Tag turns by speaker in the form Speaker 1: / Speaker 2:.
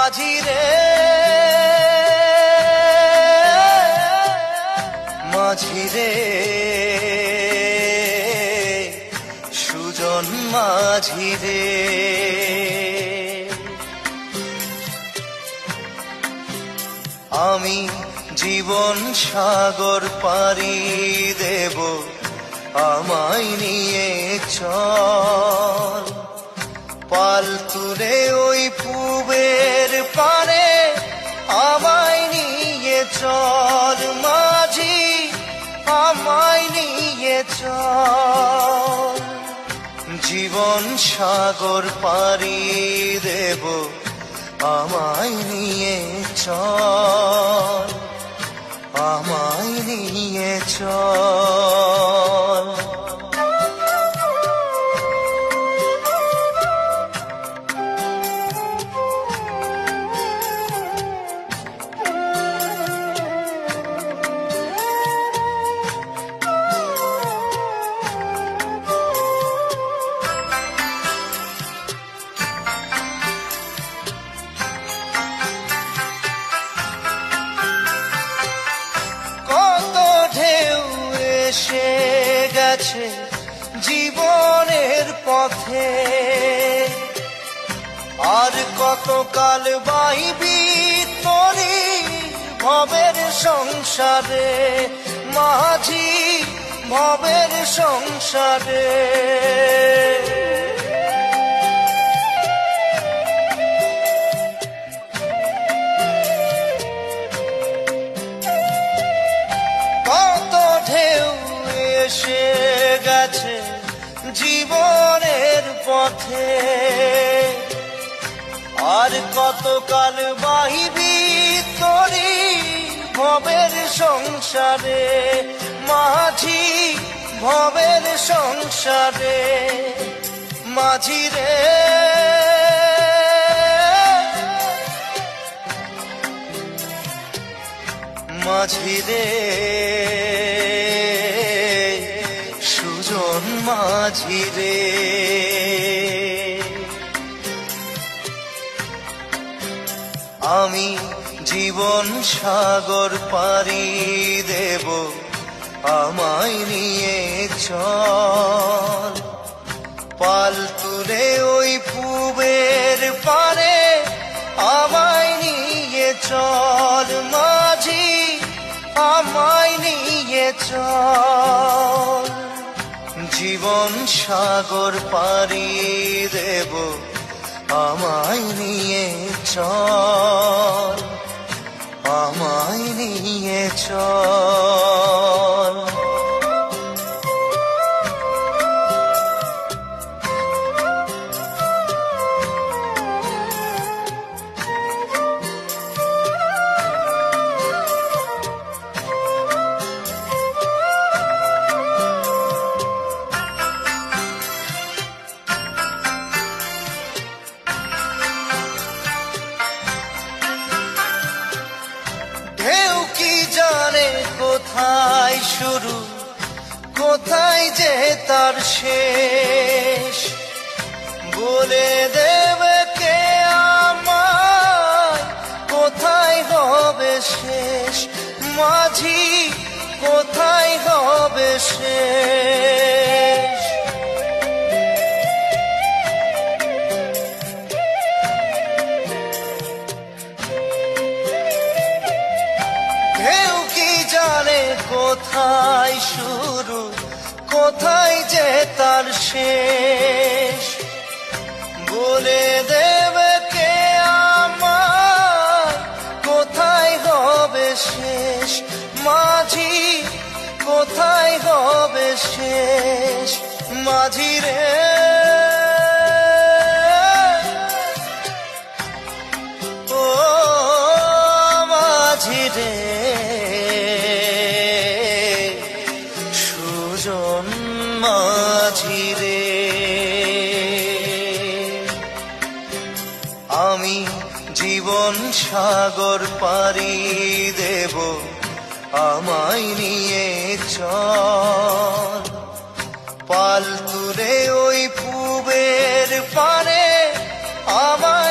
Speaker 1: মাঝি রে মাঝি রে সুজন মাঝি রে আমি জীবন সাগর পাড়ি দেব আমায় নিয়ে চল পাল তুলে ওই পুবের পারে আমায় নিয়ে চল মাঝি আমায় নিয়ে চল জীবন সাগর পাড়ি দেব আমায় নিয়ে চল আমায় নিয়ে চল এসে গেছে জীবনের পথে আর কতকাল বাইবি তোরি ভবের সংসারে মাঝি ভবের সংসারে এসে গেছে জীবনের পথে আর কতকাল বাহিবি তোরি ভবের সংসারে মাঝি ভবের সংসারে মাঝি রে মাঝি রে সুজন মাঝি রে আমি জীবন সাগর পাড়ি দেব আমায় নিয়ে চল পাল তুলে ওই পুবের পারে আমায় নিয়ে চল মাঝি আমায় নিয়ে চল জীবন সাগর পাড়ি দেব আমায় নিয়ে চল আমায় নিয়ে চল কোথায় শুরু কোথায় যে তার শেষ বলে দেবে কে আমায় কোথায় হবে শেষ মাঝি কোথায় হবে শেষ কোথায় শুরু কোথায় যে তার শেষ বলে দেবে কে আমায় কোথায় হবে শেষ মাঝি কোথায় হবে শেষ মাঝি রে ও মাঝি রে মাঝি রে আমি জীবন সাগর পাড়ি দেব আমায় নিয়ে চল পাল তুলে ওই পুবের পারে আমায়